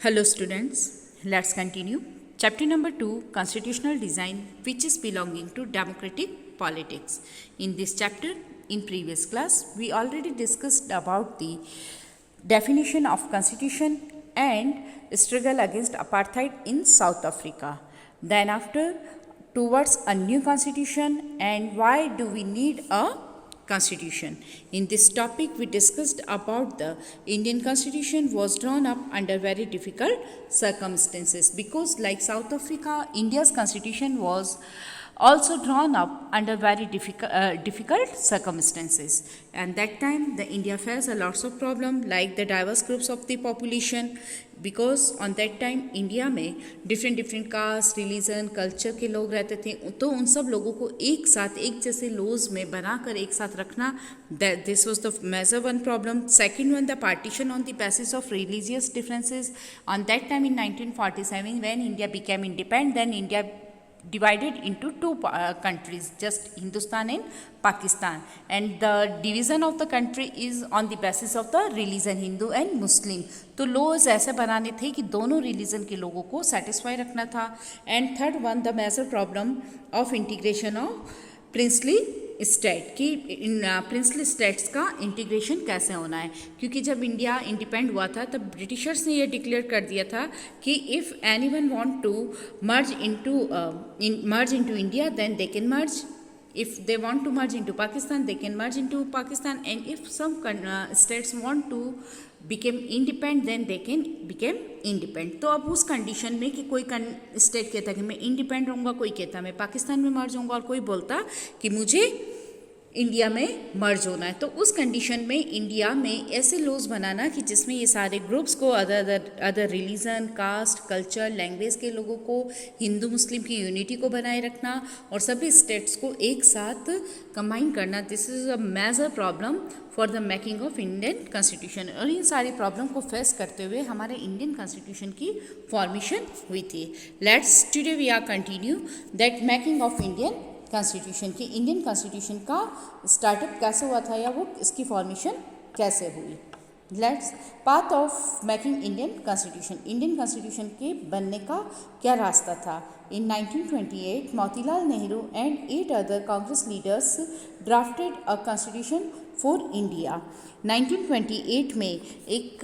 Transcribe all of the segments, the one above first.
Hello students, let's continue. Chapter number 2, Constitutional Design, which is belonging to democratic politics. In this chapter, in previous class, we already discussed about the definition of constitution and struggle against apartheid in South Africa. Then after, towards a new constitution and why do we need a constitution. In this topic we discussed about the Indian constitution was drawn up under very difficult circumstances because like South Africa, India's constitution was also drawn up under very difficult circumstances, and that time the India faced a lots of problem like the diverse groups of the population, because on that time India में different caste religion culture के लोग रहते थे, तो उन सब लोगों को एक साथ एक जैसे लॉज में बनाकर एक साथ रखना, this was the major one problem. Second one, the partition on the basis of religious differences. On that time in 1947 when India became independent, then India divided into two countries, just Hindustan and Pakistan, and the division of the country is on the basis of the religion, Hindu and Muslim. तो laws ऐसे बनाने थे कि दोनों religion के लोगों को satisfy रखना था. And third one, the major problem of integration of princely state, कि इन प्रिंसली स्टेट्स का इंटीग्रेशन कैसे होना है, क्योंकि जब इंडिया इंडिपेंड हुआ था तब ब्रिटिशर्स ने ये डिक्लेयर कर दिया था कि if anyone want to merge into India then they can merge. If they want to merge into Pakistan, they can merge into Pakistan, and if some states want to become independent, then they can become independent. तो अब उस condition में कि कोई state कहता कि मैं independent रहूँगा, कोई कहता मैं पाकिस्तान में मर्ज होऊंगा, और कोई बोलता कि मुझे इंडिया में मर्ज होना है, तो उस कंडीशन में इंडिया में ऐसे लॉज बनाना कि जिसमें ये सारे ग्रुप्स को other religion, caste, culture, language के लोगों को, हिंदू मुस्लिम की यूनिटी को बनाए रखना और सभी स्टेट्स को एक साथ कंबाइन करना. This is a major problem for the making of Indian constitution. और इन सारी प्रॉब्लम को फेस करते हुए हमारे इंडियन कॉन्स्टिट्यूशन की फॉर्मेशन हुई थी. Let's today we are continue that making of Indian constitution की. इंडियन कॉन्स्टिट्यूशन का स्टार्टअप कैसे हुआ था या वो इसकी फॉर्मेशन कैसे हुई. Let's path of making Indian constitution. Indian constitution के बनने का क्या रास्ता था. In 1928 Motilal Nehru and 8 other Congress leaders drafted a constitution for India. 1928 में एक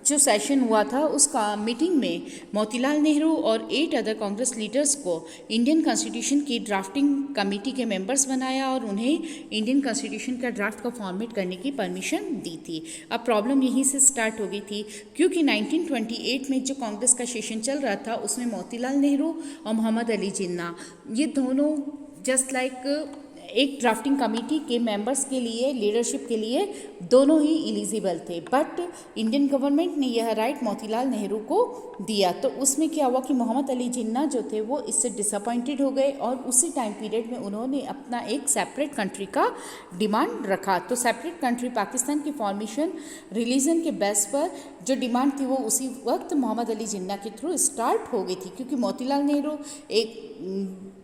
जो सेशन हुआ था उसका मीटिंग में मोतीलाल नेहरू और 8 अदर कांग्रेस लीडर्स को इंडियन कॉन्स्टिट्यूशन की ड्राफ्टिंग कमेटी के मेंबर्स बनाया और उन्हें इंडियन कॉन्स्टिट्यूशन का ड्राफ्ट को फॉर्मेट करने की परमिशन दी थी. अब प्रॉब्लम यहीं से स्टार्ट हो गई थी, क्योंकि 1928 में जो कांग्रेस का सेशन चल रहा था उसमें मोतीलाल नेहरू और मोहम्मद अली जिन्ना, ये दोनों जस्ट लाइक एक ड्राफ्टिंग कमेटी के मेंबर्स के लिए, लीडरशिप के लिए दोनों ही एलिजिबल थे, बट इंडियन गवर्नमेंट ने यह राइट मोतीलाल नेहरू को दिया. तो उसमें क्या हुआ कि मोहम्मद अली जिन्ना जो थे वो इससे डिसअपॉइंटेड हो गए और उसी टाइम पीरियड में उन्होंने अपना एक सेपरेट कंट्री का डिमांड रखा. तो सेपरेट कंट्री पाकिस्तान की फॉर्मेशन रिलीजन के बेस पर जो डिमांड थी वो उसी वक्त मोहम्मद अली जिन्ना के थ्रू स्टार्ट हो गई थी, क्योंकि मोतीलाल नेहरू एक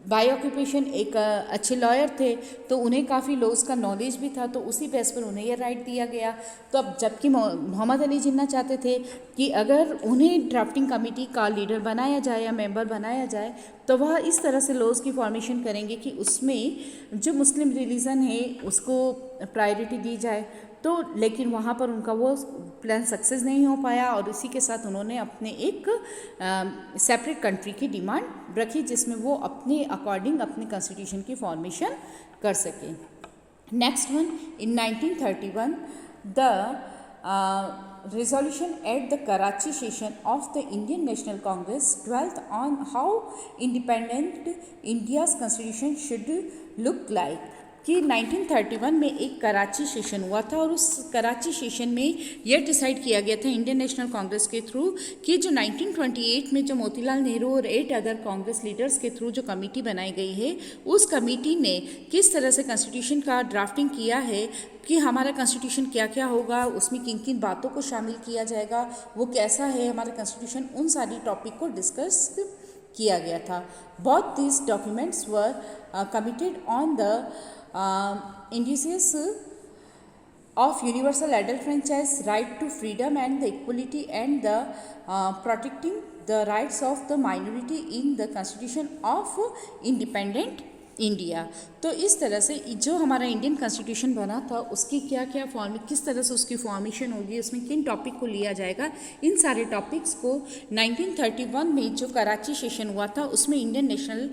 बाय ऑक्यूपेशन एक अच्छे लॉयर थे, तो उन्हें काफ़ी लॉज का नॉलेज भी था, तो उसी बेस पर उन्हें यह राइट दिया गया. तो अब जबकि मोहम्मद अली जिन्ना चाहते थे कि अगर उन्हें ड्राफ्टिंग कमेटी का लीडर बनाया जाए या मेंबर बनाया जाए तो वह इस तरह से लॉज की फॉर्मेशन करेंगे कि उसमें जो मुस्लिम रिलीजन है उसको प्रायोरिटी दी जाए. तो लेकिन वहाँ पर उनका वो प्लान सक्सेस नहीं हो पाया और इसी के साथ उन्होंने अपने एक सेपरेट कंट्री की डिमांड रखी जिसमें वो अपने अकॉर्डिंग अपने कॉन्स्टिट्यूशन की फॉर्मेशन कर सके. Next one, in 1931 the resolution at the Karachi session of the Indian National Congress dwelt on how independent India's constitution should look like. कि 1931 में एक कराची सेशन हुआ था और उस कराची सेशन में यह डिसाइड किया गया था इंडियन नेशनल कांग्रेस के थ्रू कि जो 1928 में जो मोतीलाल नेहरू और 8 अदर कांग्रेस लीडर्स के थ्रू जो कमेटी बनाई गई है, उस कमेटी ने किस तरह से कॉन्स्टिट्यूशन का ड्राफ्टिंग किया है कि हमारा कॉन्स्टिट्यूशन क्या क्या होगा, उसमें किन किन बातों को शामिल किया जाएगा, वो कैसा है हमारा कॉन्स्टिट्यूशन, उन सारी टॉपिक को डिस्कस किया गया था. Both this documents were committed on the indices of universal adult franchise, right to freedom and the equality and the protecting the rights of the minority in the constitution of independent India. तो इस तरह से जो हमारा Indian constitution बना था उसकी क्या क्या फॉर्म, किस तरह से उसकी फॉर्मेशन होगी, उसमें किन टॉपिक को लिया जाएगा, इन सारे टॉपिक्स को 1931 में जो कराची सेशन हुआ था उसमें इंडियन नेशनल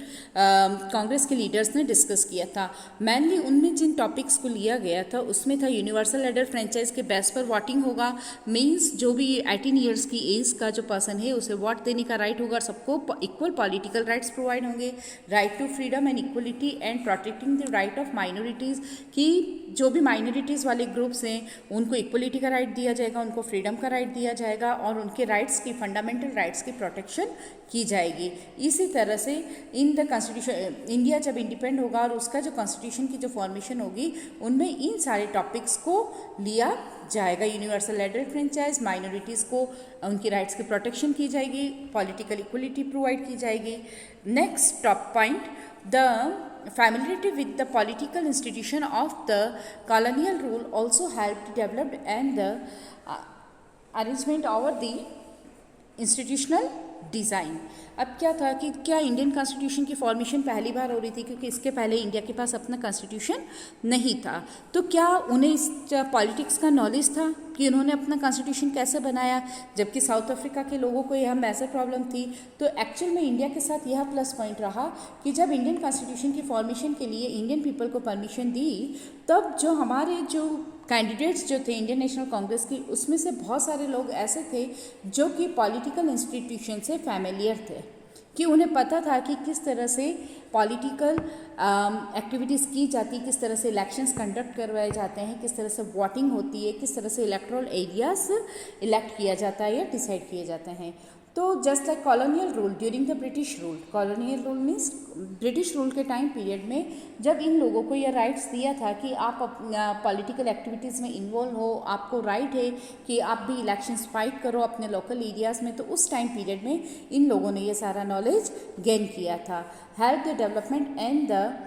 कांग्रेस के लीडर्स ने डिस्कस किया था। मेनली उनमें जिन टॉपिक्स को लिया गया था उसमें था यूनिवर्सल एडल्ट फ्रेंचाइज के बेस पर वोटिंग होगा, मीन्स जो भी 18 ईयर्स की एज का जो पर्सन है उसे वोट देने का राइट होगा, सबको इक्वल पॉलिटिकल राइट्स प्रोवाइड होंगे, right to freedom and equality and protecting the right of minorities, कि जो भी माइनॉरिटीज़ वाले ग्रुप्स हैं उनको इक्वलिटी का राइट दिया जाएगा, उनको फ्रीडम का राइट दिया जाएगा और उनके राइट्स की, फंडामेंटल राइट्स की प्रोटेक्शन की जाएगी। इसी तरह से इन द कॉन्स्टिट्यूशन, इंडिया जब इंडिपेंड होगा और उसका जो कॉन्स्टिट्यूशन की जो फॉर्मेशन होगी उनमें इन सारे टॉपिक्स को लिया जाएगा। यूनिवर्सल एडल्ट फ्रेंचाइज, माइनॉरिटीज़ को उनकी राइट्स की प्रोटेक्शन की जाएगी, पॉलिटिकल इक्वलिटी प्रोवाइड की जाएगी। Next top point, the familiarity with the political institution of the colonial rule also helped develop and the arrangement over the institutional design. अब क्या था कि क्या इंडियन कॉन्स्टिट्यूशन की फॉर्मेशन पहली बार हो रही थी, क्योंकि इसके पहले इंडिया के पास अपना कॉन्स्टिट्यूशन नहीं था, तो क्या उन्हें इस पॉलिटिक्स का नॉलेज था कि उन्होंने अपना कॉन्स्टिट्यूशन कैसे बनाया, जबकि साउथ अफ्रीका के लोगों को यह मैजर प्रॉब्लम थी। तो एक्चुअल में इंडिया के साथ यह प्लस पॉइंट रहा कि जब इंडियन कॉन्स्टिट्यूशन की फॉर्मेशन के लिए इंडियन पीपल को परमिशन दी, तब जो हमारे जो कैंडिडेट्स जो थे इंडियन नेशनल कांग्रेस की, उसमें से बहुत सारे लोग ऐसे थे जो कि पॉलिटिकल इंस्टीट्यूशन से फैमिलियर थे, कि उन्हें पता था कि किस तरह से पॉलिटिकल एक्टिविटीज़ की जाती, किस तरह से इलेक्शंस कंडक्ट करवाए जाते हैं, किस तरह से वोटिंग होती है, किस तरह से इलेक्टोरल एरियाज इलेक्ट किया जाता है या डिसाइड किए जाते हैं। तो just like colonial rule during the British rule, colonial rule means British rule के टाइम पीरियड में जब इन लोगों को यह राइट्स दिया था कि आप पॉलिटिकल एक्टिविटीज़ में इन्वॉल्व हो, आपको राइट है कि आप भी इलेक्शंस फाइट करो अपने लोकल एरियाज़ में, तो उस टाइम पीरियड में इन लोगों ने ये सारा नॉलेज गेन किया था। Help the development and the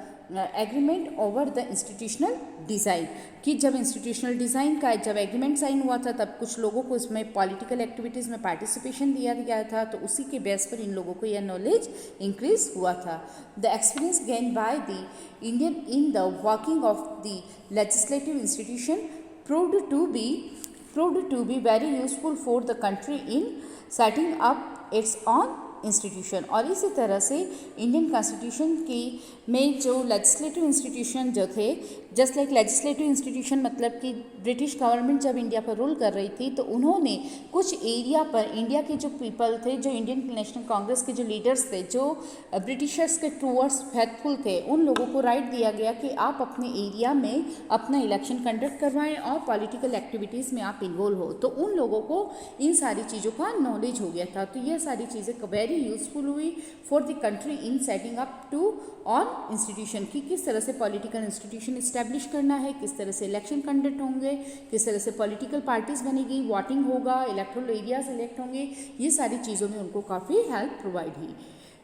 agreement over the institutional design, कि जब इंस्टीट्यूशनल डिज़ाइन का जब एग्रीमेंट साइन हुआ था तब कुछ लोगों को इसमें पॉलिटिकल एक्टिविटीज़ में पार्टिसिपेशन दिया गया था, तो उसी के बेस पर इन लोगों को यह नॉलेज इंक्रीज हुआ था। The experience gain by the Indian in the working of the legislative institution proved to be very useful for the country in setting up its own institution. और इसी तरह से इंडियन कॉन्स्टिट्यूशन की में जो legislative institution जो थे, just like legislative institution मतलब कि ब्रिटिश गवर्नमेंट जब इंडिया पर रूल कर रही थी तो उन्होंने कुछ एरिया पर इंडिया के जो पीपल थे, जो इंडियन नेशनल कांग्रेस के जो लीडर्स थे, जो ब्रिटिशर्स के टूवर्ड्स फेथफुल थे, उन लोगों को राइट दिया गया कि आप अपने एरिया में अपना इलेक्शन कंडक्ट करवाएं और पॉलिटिकल एक्टिविटीज़ में आप इन्वॉल्व हो। तो उन लोगों को इन सारी चीज़ों का नॉलेज हो गया था। तो ये सारी चीज़ें वेरी यूजफुल हुई for the country in setting up to on institution, की किस तरह से पॉलिटिकल इंस्टीट्यूशन इस्टेब्लिश करना है, किस तरह से इलेक्शन कंडक्ट होंगे, किस तरह से पॉलिटिकल पार्टीज बनेगी, वोटिंग होगा, इलेक्टोरल एरियाज इलेक्ट होंगे, ये सारी चीज़ों में उनको काफ़ी हेल्प प्रोवाइड हुई।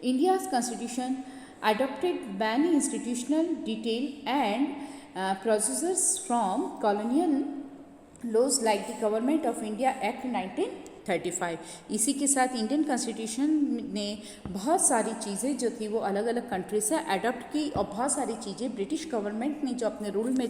India's constitution adopted many institutional detail and procedures from colonial laws like the Government of India Act 1935। इसी के साथ इंडियन कॉन्स्टिट्यूशन ने बहुत सारी चीज़ें जो थी वो अलग अलग कंट्री से अडॉप्ट की, और बहुत सारी चीज़ें ब्रिटिश गवर्नमेंट ने जो अपने रूल में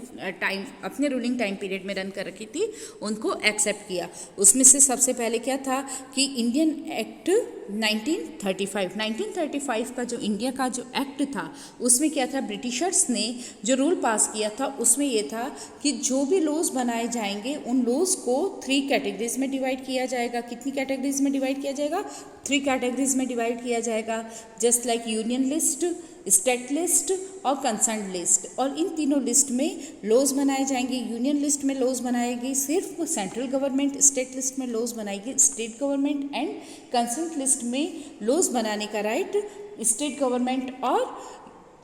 अपने रूलिंग टाइम पीरियड में रन कर रखी थी उनको एक्सेप्ट किया। उसमें से सबसे पहले क्या था कि इंडियन एक्ट 1935 का जो इंडिया का जो एक्ट था उसमें क्या था, ब्रिटिशर्स ने जो रूल पास किया था उसमें ये था कि जो भी लॉज बनाए जाएंगे उन लॉज को 3 कैटेगरीज में डिवाइड किया जाएगा। कितनी कैटेगरीज में डिवाइड किया जाएगा? 3 कैटेगरीज में डिवाइड किया जाएगा, just like union list, state list और कंसर्न लिस्ट। और इन तीनों लिस्ट में लॉज बनाए जाएंगे। यूनियन लिस्ट में लॉज बनाएगी सिर्फ सेंट्रल गवर्नमेंट, स्टेट लिस्ट में लॉज बनाएगी state government, and concern list में लॉज बनाने का राइट स्टेट गवर्नमेंट और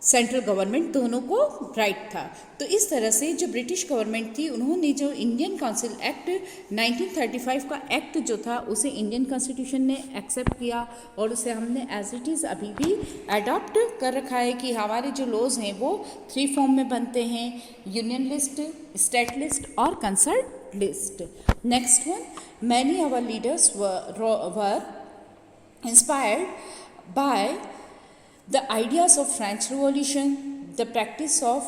सेंट्रल गवर्नमेंट, दोनों को राइट था। तो इस तरह से जो ब्रिटिश गवर्नमेंट थी उन्होंने जो इंडियन काउंसिल एक्ट 1935 का एक्ट जो था उसे इंडियन कॉन्स्टिट्यूशन ने एक्सेप्ट किया और उसे हमने एज इट इज़ अभी भी अडॉप्ट कर रखा है कि हमारे जो लॉज हैं वो 3 फॉर्म में बनते हैं, यूनियन लिस्ट, स्टेट लिस्ट और concert list. Next one, many our leaders were inspired by the ideas of French Revolution, the practice of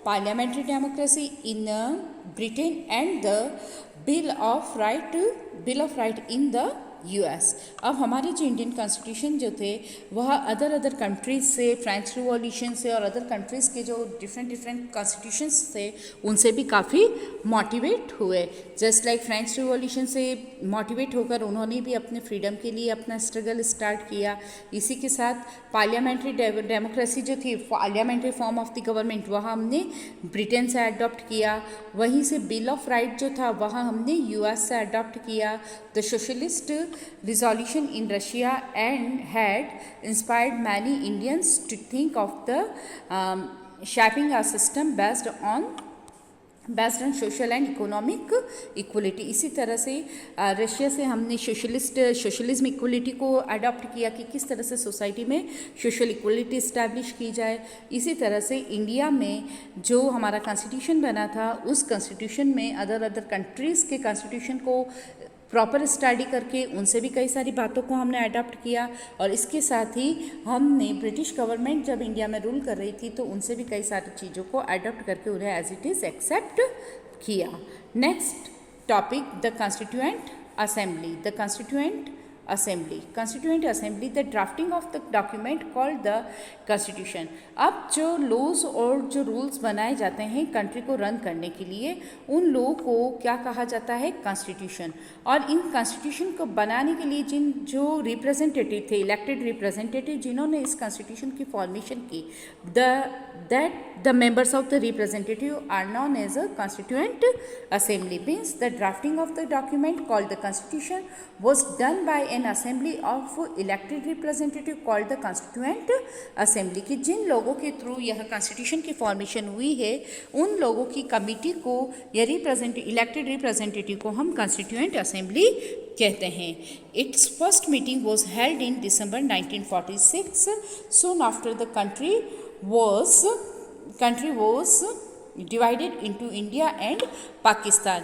parliamentary democracy in Britain and the Bill of Right in the US। अब हमारे जो Indian constitution जो थे वह other countries से, French revolution से और other countries के जो डिफरेंट कॉन्स्टिट्यूशंस थे उनसे भी काफ़ी मोटिवेट हुए। जस्ट लाइक फ्रेंच रिवॉल्यूशन से मोटिवेट होकर उन्होंने भी अपने फ्रीडम के लिए अपना स्ट्रगल स्टार्ट किया। इसी के साथ पार्लियामेंट्री डेमोक्रेसी जो थी, parliamentary form of the government, वह हमने ब्रिटेन से अडॉप्ट किया। वहीं से बिल ऑफ राइट जो था वह हमने यूएस से अडॉप्ट किया। The socialist resolution in Russia and had inspired many Indians to think of the shaping a system based on social and economic equality. इसी तरह से रशिया से हमने सोशलिज्म इक्वलिटी को अडॉप्ट किया कि किस तरह से सोसाइटी में सोशल इक्वलिटी इस्टेब्लिश की जाए। इसी तरह से इंडिया में जो हमारा कॉन्स्टिट्यूशन बना था उस कॉन्स्टिट्यूशन में अदर कंट्रीज़ के कॉन्स्टिट्यूशन को प्रॉपर स्टडी करके उनसे भी कई सारी बातों को हमने अडॉप्ट किया। और इसके साथ ही हमने ब्रिटिश गवर्नमेंट जब इंडिया में रूल कर रही थी तो उनसे भी कई सारी चीज़ों को अडॉप्ट करके उन्हें एज इट इज़ एक्सेप्ट किया। Next topic, the constituent assembly. The constituent assembly the drafting of the document called the constitution. अब जो लॉज और जो रूल्स बनाए जाते हैं कंट्री को रन करने के लिए, उन लोगों को क्या कहा जाता है? कॉन्स्टिट्यूशन। और इन कॉन्स्टिट्यूशन को बनाने के लिए जो रिप्रेजेंटेटिव थे, इलेक्टेड रिप्रेजेंटेटिव जिन्होंने इस कॉन्स्टिट्यूशन की फॉर्मेशन की, the members of the representative are known as a constituent assembly. Means the drafting of the document called the constitution was done by an assembly of elected representative called the constituent assembly. कि जिन लोगों के through यह constitution की formation हुई है उन लोगों की कमिटी को या इलेक्टेड रिप्रेजेंटेटिव को हम कॉन्स्टिट्यूएंट असेंबली कहते हैं। It's first meeting was held in December 1946 soon after the country was divided into India and Pakistan।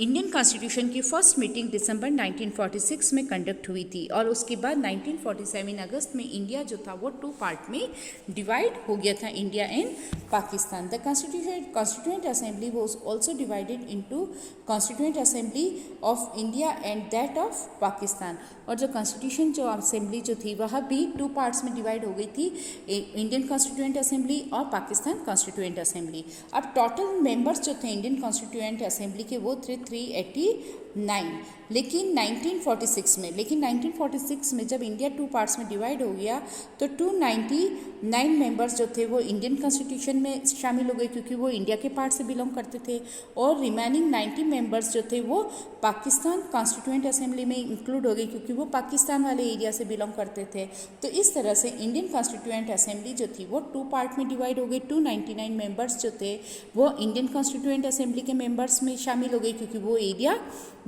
Indian constitution की फर्स्ट मीटिंग दिसंबर 1946 में कंडक्ट हुई थी और उसके बाद 1947 अगस्त में इंडिया जो था वो 2 पार्ट में डिवाइड हो गया था, India and Pakistan. The constituent assembly was also divided into constituent assembly of India and that of Pakistan. और जो कॉन्स्टिट्यूशन जो असेंबली जो थी वह भी 2 पार्ट्स में डिवाइड हो गई थी, इंडियन कॉन्स्टिट्यूएंट असेंबली और पाकिस्तान कॉन्स्टिट्यूएंट असेंबली। अब टोटल मेंबर्स जो थे इंडियन कॉन्स्टिट्यूएंट असेंबली के वो 389। लेकिन 1946 में जब इंडिया 2 पार्ट्स में डिवाइड हो गया तो 299 मेंबर्स जो थे वो इंडियन कॉन्स्टिट्यूशन में शामिल हो गए क्योंकि वो इंडिया के पार्ट से बिलोंग करते थे, और रिमेनिंग 90 मेंबर्स जो थे वो पाकिस्तान कॉन्स्टिट्यूएंट असेंबली में इंक्लूड हो गए क्योंकि वो पाकिस्तान वाले एरिया से बिलोंग करते थे। तो इस तरह से इंडियन कॉन्स्टिट्यूएंट असेंबली जो थी वो 2 पार्ट में डिवाइड हो गई। 299 मेंबर्स जो थे वो इंडियन कॉन्स्टिट्यूएंट असेंबली के मेंबर्स में शामिल हो गए क्योंकि वो एरिया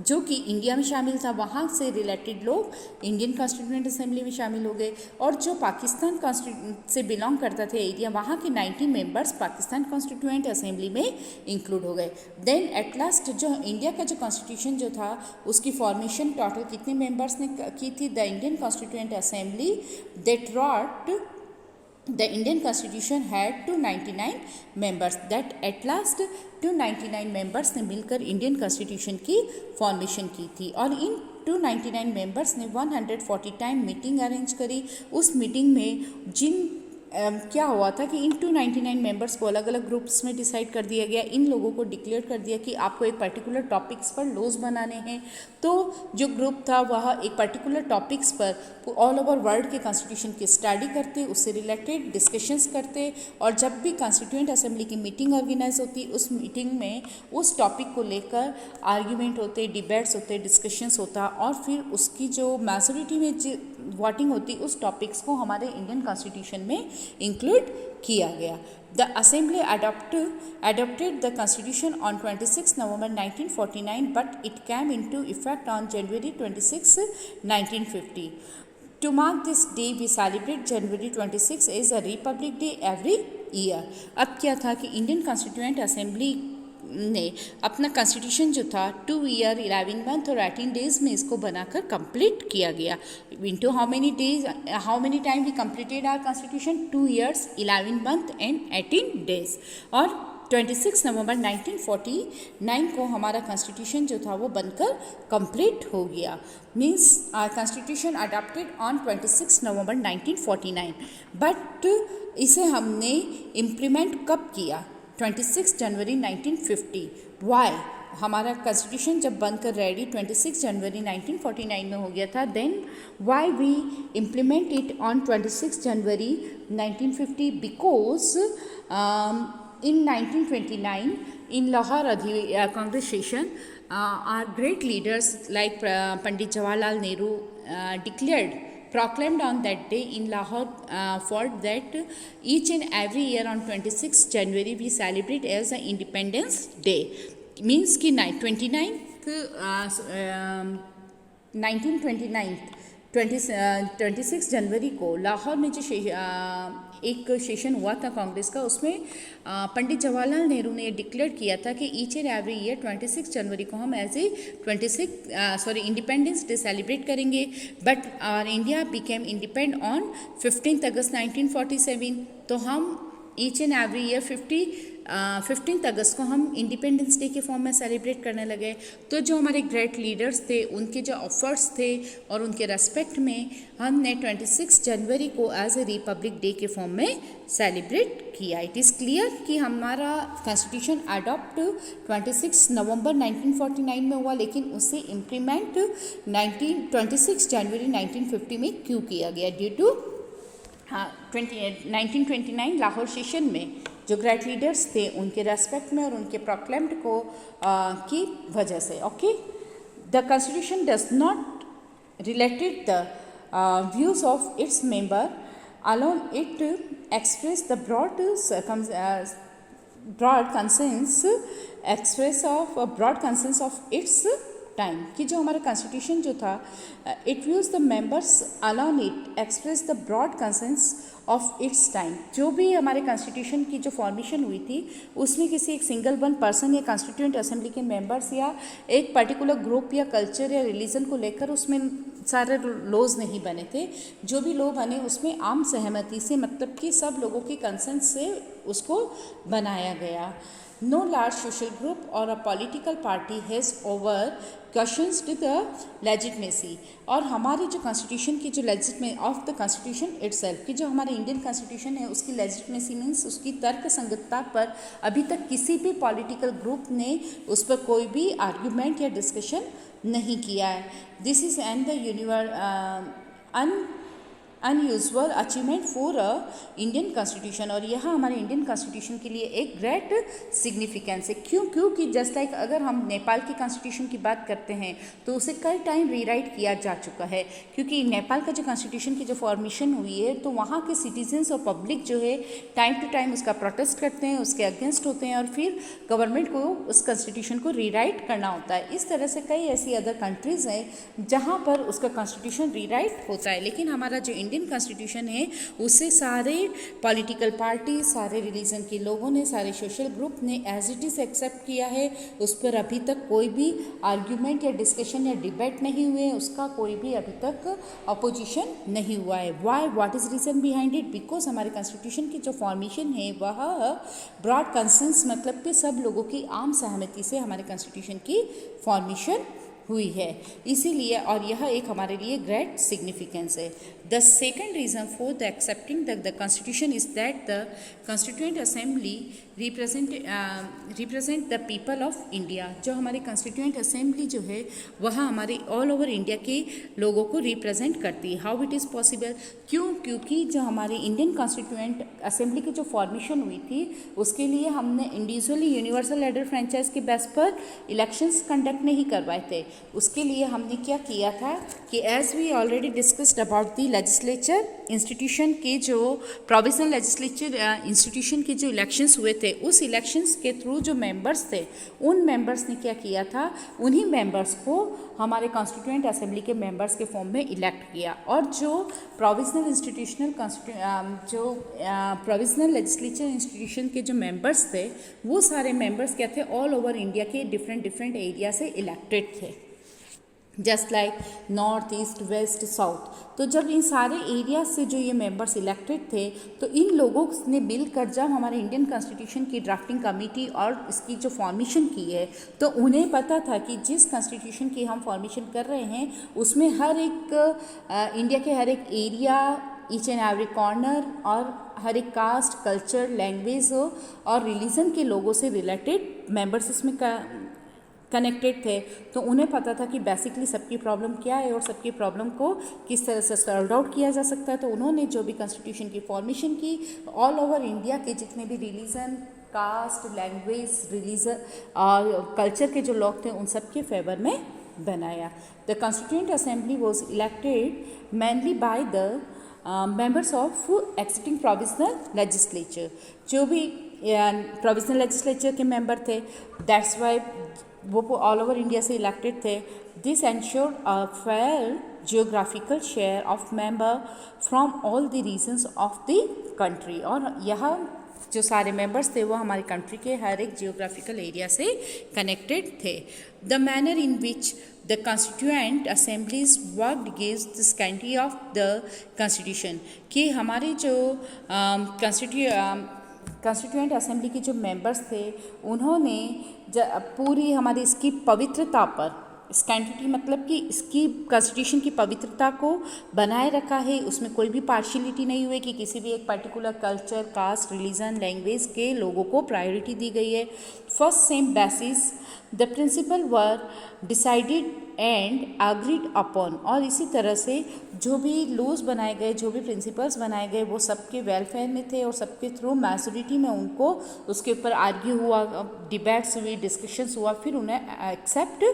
जो कि इंडिया में शामिल था वहाँ से रिलेटेड लोग इंडियन कॉन्स्टिट्यूएंट असेंबली में शामिल हो गए, और जो पाकिस्तान से बिलोंग करता थे एरिया वहाँ के 90 मेंबर्स पाकिस्तान कॉन्स्टिट्यूएंट असेंबली में इंक्लूड हो गए। देन एट लास्ट जो इंडिया का जो कॉन्स्टिट्यूशन जो था उसकी फॉर्मेशन टोटल कितने मेंबर्स ने की थी? The Indian constituent assembly that wrote The Indian Constitution had 299 members that at last 299 members ने मिलकर इंडियन कॉन्स्टिट्यूशन की फॉर्मेशन की थी, और इन 299 मेंबर्स ने 140 टाइम मीटिंग अरेंज करी। उस मीटिंग में क्या हुआ था कि इन 299 मेंबर्स को अलग अलग ग्रुप्स में डिसाइड कर दिया गया। इन लोगों को डिक्लेयर कर दिया कि आपको एक पर्टिकुलर टॉपिक्स पर लॉज बनाने हैं। तो जो ग्रुप था वह एक पर्टिकुलर टॉपिक्स पर ऑल ओवर वर्ल्ड के कॉन्स्टिट्यूशन की स्टडी करते, उससे रिलेटेड डिस्कशंस करते, और जब भी कॉन्स्टिट्यूएंट असेंबली की मीटिंग ऑर्गेनाइज होती उस मीटिंग में उस टॉपिक को लेकर आर्ग्यूमेंट होते, डिबेट्स होते, डिस्कशंस होता, और फिर उसकी जो मेजॉरिटी में वोटिंग होती उस टॉपिक्स को हमारे इंडियन कॉन्स्टिट्यूशन में इंक्लूड किया गया। The Assembly adopted the Constitution on 26 November 1949, but it came into effect on January 26, 1950. To mark this day, we celebrate January 26 as a Republic Day every year. अब क्या था कि Indian constituent assembly ने अपना constitution जो था 2 year 11 month और 18 days में इसको बनाकर कंप्लीट किया गया। Into how many time we completed our constitution? 2 years 11 month and 18 days. और 26 नवंबर 1949 को हमारा कॉन्स्टिट्यूशन जो था वो बनकर कंप्लीट हो गया। Means constitution adopted on 26 November 1949, but इसे हमने इम्प्लीमेंट कब किया? 26 जनवरी 1950। वाई? हमारा कॉन्स्टिट्यूशन जब बनकर रेडी 26 जनवरी 1949 में हो गया था, then why we implement it on 26 January 1950? Because in 1929 in Lahore Congress session, our great leaders like Pandit Jawaharlal Nehru proclaimed on that day in Lahore fort that each and every year on 26 January we celebrate as an Independence Day. Means कि 26 जनवरी को लाहौर में जो एक session हुआ था कांग्रेस का, उसमें पंडित जवाहरलाल नेहरू ने डिक्लेयर किया था कि ईच एंड एवरी ईयर 26 जनवरी को हम as a independence day celebrate करेंगे। But our India became independent on 15 अगस्त 1947। तो हम ईच एंड एवरी ईयर 15 अगस्त को हम इंडिपेंडेंस डे के फॉर्म में सेलिब्रेट करने लगे। तो जो हमारे ग्रेट लीडर्स थे, उनके जो एफर्ट्स थे और उनके रेस्पेक्ट में हमने 26 जनवरी को एज ए रिपब्लिक डे के फॉर्म में सेलिब्रेट किया। इट इज़ क्लियर कि हमारा कॉन्स्टिट्यूशन अडॉप्ट 26 नवंबर 1949 में हुआ, लेकिन उसे इम्प्लीमेंट 26 जनवरी 1950 में क्यों किया गया? ड्यू टू 1929 लाहौर सेशन में जो ग्रेट लीडर्स थे उनके रेस्पेक्ट में और उनके प्रोक्लेम्ड को की वजह से। Okay, the constitution does not related the views of its member alone, it express the broad consensus of its time. कि जो हमारा कॉन्स्टिट्यूशन जो था, it views the members alone it express the broad consensus of its time. जो भी हमारे constitution की जो फॉर्मेशन हुई थी, उसमें किसी एक सिंगल वन पर्सन या कॉन्स्टिट्यूएंट असेंबली के मेंबर्स या एक पर्टिकुलर ग्रुप या कल्चर या रिलीजन को लेकर उसमें सारे लॉज नहीं बने थे। जो भी लॉ बने उसमें आम सहमति से, मतलब कि सब लोगों के कंसेंट से उसको बनाया गया। No large social group or a political party has over questioned the legitimacy। और हमारे जो कॉन्स्टिट्यूशन की जो legitimacy of the constitution itself, की जो हमारे इंडियन कॉन्स्टिट्यूशन है उसकी लेजिटमेसी मीन्स उसकी तर्क संगतता पर अभी तक किसी भी पॉलिटिकल ग्रुप ने उस पर कोई भी आर्ग्यूमेंट या डिस्कशन नहीं किया है। This is and the unusual achievement for a Indian constitution. और यह हमारे इंडियन कॉन्स्टिट्यूशन के लिए एक ग्रेट सिग्निफिकेंस है। क्योंकि जस्ट लाइक अगर हम नेपाल की कॉन्स्टिट्यूशन की बात करते हैं तो उसे कई टाइम रीराइट किया जा चुका है, क्योंकि नेपाल का जो कॉन्स्टिट्यूशन की जो फॉर्मेशन हुई है तो वहाँ के सिटीजन्स और पब्लिक जो है टाइम टू टाइम उसका प्रोटेस्ट करते हैं, उसके अगेंस्ट होते हैं और फिर गवर्नमेंट को उस कॉन्स्टिट्यूशन को रीराइट करना होता है। इस तरह से कई ऐसी अदर कंट्रीज़ हैं जहाँ पर उसका कॉन्स्टिट्यूशन रीराइट होता है, लेकिन हमारा जो इंडियन कॉन्स्टिट्यूशन है उसे सारे पॉलिटिकल पार्टी, सारे रिलीजन के लोगों ने, सारे सोशल ग्रुप ने एज इट इज़ एक्सेप्ट किया है। उस पर अभी तक कोई भी आर्ग्यूमेंट या डिस्कशन या डिबेट नहीं हुए, उसका कोई भी अभी तक अपोजिशन नहीं हुआ है। Why? What is reason behind it? Because हमारे कॉन्स्टिट्यूशन की जो फॉर्मेशन है वह ब्रॉड कंसेंस, मतलब कि सब लोगों की आम सहमति से हमारे कॉन्स्टिट्यूशन की फॉर्मेशन हुई है, इसीलिए। और यह एक हमारे लिए ग्रेट सिग्निफिकेंस है। The second reason for the accepting the constitution is that the constituent assembly represent the people of India. जो हमारे कॉन्स्टिट्यूएंट असेंबली जो है वह हमारे ऑल ओवर इंडिया के लोगों को रिप्रेजेंट करती है। How it is possible? क्योंकि जो हमारे इंडियन कॉन्स्टिट्यूएंट असेंबली की जो फॉर्मेशन हुई थी उसके लिए हमने इंडिविजुअली यूनिवर्सल लीडर फ्रेंचाइज के बेस पर इलेक्शंस कंडक्ट नहीं करवाए थे। उसके लिए हमने क्या किया था कि as we already discussed about the legislature institution के जो प्रोविजनल लेजिस्लेचर इंस्टीट्यूशन के जो इलेक्शंस हुए थे, उस इलेक्शंस के थ्रू जो मेंबर्स थे, उन मेंबर्स ने क्या किया था, उन्हीं मेंबर्स को हमारे कॉन्स्टिट्यूएंट असेंबली के मेंबर्स के फॉर्म में इलेक्ट किया। और जो प्रोविजनल प्रोविजनल लेजिस्लेचर इंस्टीट्यूशन के जो मेंबर्स थे, वो सारे मेंबर्स क्या थे, ऑल ओवर इंडिया के डिफरेंट एरिया से इलेक्टेड थे, just like north, east, west, south. तो जब इन सारे एरिया से जो ये मेंबर्स इलेक्टेड थे, तो इन लोगों ने मिलकर जब हमारे इंडियन कॉन्स्टिट्यूशन की ड्राफ्टिंग कमेटी और इसकी जो फॉर्मेशन की है, तो उन्हें पता था कि जिस कॉन्स्टिट्यूशन की हम फॉर्मेशन कर रहे हैं, उसमें हर एक इंडिया के हर एक area, each and every corner और हर एक कास्ट, कल्चर, लैंग्वेज और रिलीजन के लोगों से रिलेटेड मेंबर्स इसमें कनेक्टेड थे। तो उन्हें पता था कि बेसिकली सबकी प्रॉब्लम क्या है और सबकी प्रॉब्लम को किस तरह से सॉल्व आउट किया जा सकता है। तो उन्होंने जो भी कॉन्स्टिट्यूशन की फॉर्मेशन की, ऑल ओवर इंडिया के जितने भी रिलीजन, कास्ट, लैंग्वेज, रिलीजन और कल्चर के जो लोग थे, उन सब के फेवर में बनाया। The constituent assembly was elected mainly by the members of existing provisional legislature. जो भी प्रोविजनल लेजिस्लेचर के मेंबर थे, दैट्स वाई वो ऑल ओवर इंडिया से इलेक्टेड थे। This ensured a fair geographical share of member from all the regions of the country. और यह जो सारे मेंबर्स थे वो हमारी कंट्री के हर एक जियोग्राफिकल एरिया से कनेक्टेड थे। The manner in which the constituent assemblies worked gives the scanty of the constitution, कि हमारी जो कॉन्स्टिट्यूएंट असेंबली के जो मेंबर्स थे, उन्होंने पूरी हमारी इसकी पवित्रता पर, स्कैंटिटी मतलब कि इसकी कॉन्स्टिट्यूशन की पवित्रता को बनाए रखा है। उसमें कोई भी पार्शियलिटी नहीं हुई कि किसी भी एक particular culture, caste, religion, language के लोगों को प्रायोरिटी दी गई है। First same basis the principle were decided and agreed upon. और इसी तरह से जो भी लॉज बनाए गए, जो भी प्रिंसिपल्स बनाए गए, वो सबके वेलफेयर में थे और सबके थ्रू मैजोरिटी में उनको उसके ऊपर आर्ग्यू हुआ, डिबेट्स हुई, डिस्कशंस हुआ, फिर उन्हें एक्सेप्ट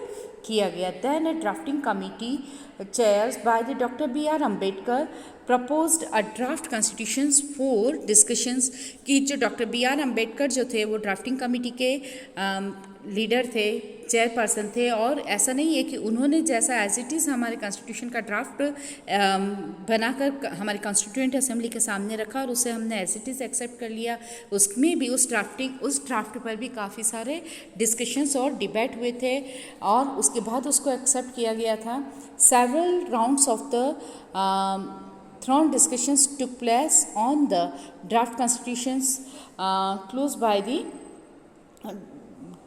किया गया। Then a drafting committee chairs by the doctor B.R. Ambedkar proposed a draft constitution for discussions, कि जो डॉक्टर B.R. अम्बेडकर जो थे वो ड्राफ्टिंग कमेटी के लीडर थे, चेयरपर्सन थे। और ऐसा नहीं है कि उन्होंने जैसा एज इट इज़ हमारे कॉन्स्टिट्यूशन का ड्राफ्ट बनाकर हमारे कॉन्स्टिट्यूएंट असेंबली के सामने रखा और उसे हमने एज इट इज़ एक्सेप्ट कर लिया। उसमें भी उस ड्राफ्ट पर भी काफ़ी सारे डिस्कशंस और डिबेट हुए थे और उसके बाद उसको एक्सेप्ट किया गया था। Several rounds of the thrown discussions took place on the draft constitutions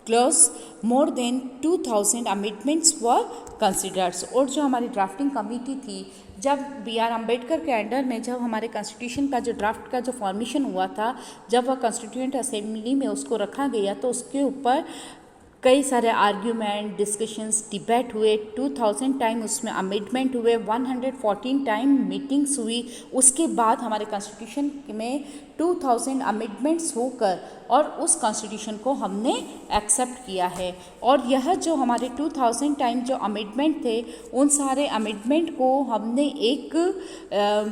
close more than 2000 amendments were considered। और जो हमारी ड्राफ्टिंग कमेटी थी, जब B.R. अम्बेडकर के अंडर में जब हमारे कॉन्स्टिट्यूशन का जो ड्राफ्ट का जो फॉर्मेशन हुआ था, जब वह कॉन्स्टिट्यूएंट असेंबली में उसको रखा गया, तो उसके ऊपर कई सारे आर्ग्यूमेंट, डिस्कशंस, डिबेट हुए। 2000 टाइम उसमें अमेंडमेंट हुए, 114 टाइम मीटिंग्स हुई। उसके बाद हमारे कॉन्स्टिट्यूशन में 2000 अमेंडमेंट्स होकर और उस कॉन्स्टिट्यूशन को हमने एक्सेप्ट किया है। और यह जो हमारे 2000 टाइम जो अमेंडमेंट थे, उन सारे अमेंडमेंट को हमने एक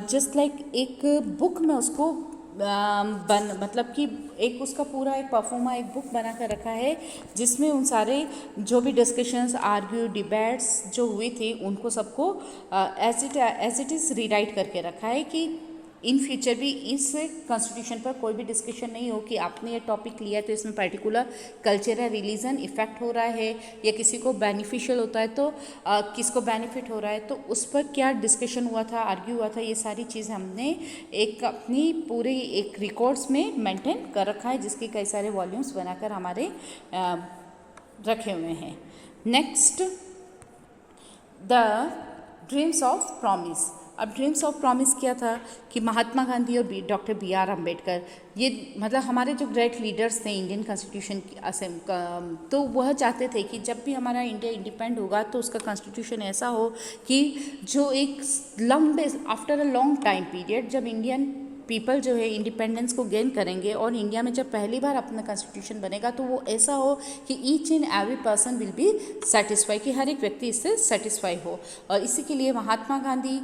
जस्ट लाइक एक बुक में उसको मतलब कि एक उसका पूरा एक परफॉर्मा एक बुक बना कर रखा है, जिसमें उन सारे जो भी डिस्कशंस, आर्ग्यू, डिबेट्स जो हुई थी, उनको सबको एज इट इज़ रीराइट करके रखा है कि इन फ्यूचर भी इस कॉन्स्टिट्यूशन पर कोई भी डिस्कशन नहीं हो कि आपने ये टॉपिक लिया है तो इसमें पर्टिकुलर कल्चर या रिलीजन इफेक्ट हो रहा है या किसी को बेनिफिशियल होता है तो किसको बेनिफिट हो रहा है, तो उस पर क्या डिस्कशन हुआ था, आर्ग्यू हुआ था, ये सारी चीज़ हमने एक अपनी पूरी एक रिकॉर्ड्स में मेंटेन कर रखा है, जिसके कई सारे वॉल्यूम्स बनाकर हमारे रखे हुए हैं। Next, the dreams of promise. अब ड्रीम्स ऑफ प्रॉमिस क्या था कि महात्मा गांधी और डॉक्टर B.R. अम्बेडकर, ये मतलब हमारे जो ग्रेट लीडर्स थे इंडियन कॉन्स्टिट्यूशन तो वह चाहते थे कि जब भी हमारा इंडिया इंडिपेंड होगा तो उसका कॉन्स्टिट्यूशन ऐसा हो कि जो एक लंबे after a long time period, जब इंडियन पीपल जो है इंडिपेंडेंस को गेन करेंगे और इंडिया में जब पहली बार अपना कॉन्स्टिट्यूशन बनेगा तो वो ऐसा हो कि each and every person will be satisfy, कि हर एक व्यक्ति इससे सेटिस्फाई हो। और इसी के लिए महात्मा गांधी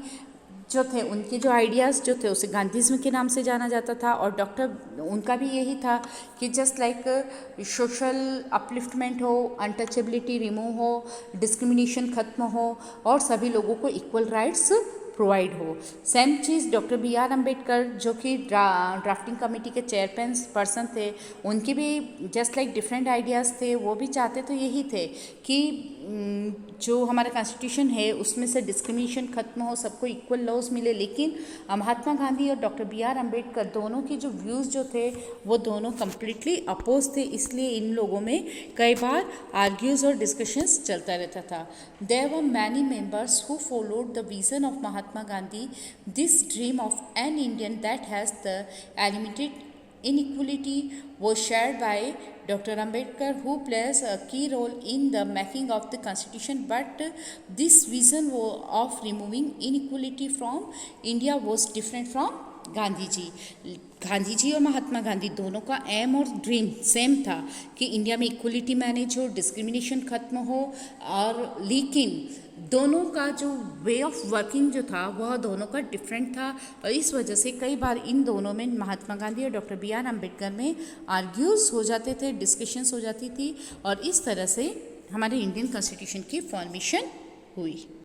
जो थे, उनके जो आइडियाज़ जो थे उसे गांधीज़्म के नाम से जाना जाता था। और डॉक्टर उनका भी यही था कि जस्ट लाइक सोशल अपलिफ्टमेंट हो, अनटचेबिलिटी रिमूव हो, डिस्क्रिमिनेशन खत्म हो और सभी लोगों को इक्वल राइट्स प्रोवाइड हो। सेम चीज़ डॉक्टर बी आर अम्बेडकर जो कि ड्राफ्टिंग कमेटी के चेयरपर्सन थे, उनके भी जस्ट लाइक डिफरेंट आइडियाज़ थे। वो भी चाहते तो यही थे कि जो हमारा कॉन्स्टिट्यूशन है उसमें से डिस्क्रिमिनेशन खत्म हो, सबको इक्वल लॉज मिले। लेकिन महात्मा गांधी और डॉक्टर बी आर अम्बेडकर दोनों के जो व्यूज़ जो थे वो दोनों कम्प्लीटली अपोज थे, इसलिए इन लोगों में कई बार आर्ग्यूज और डिस्कशंस चलता रहता था। There were many members who followed the vision of Mahatma Gandhi, this dream of an Indian that has the eliminated inequality was shared by Dr. Ambedkar, who plays a key role in the making of the constitution. But this vision of removing inequality from India was different from Gandhi ji. Gandhi ji और महात्मा गांधी दोनों का M और dream same था कि India में equality manage हो, discrimination खत्म हो। और लेकिन दोनों का जो वे ऑफ वर्किंग जो था वह दोनों का डिफरेंट था। और इस वजह से कई बार इन दोनों में, महात्मा गांधी और डॉक्टर बी आर अम्बेडकर में आर्ग्यूज हो जाते थे, डिस्कशंस हो जाती थी और इस तरह से हमारे इंडियन कॉन्स्टिट्यूशन की फॉर्मेशन हुई।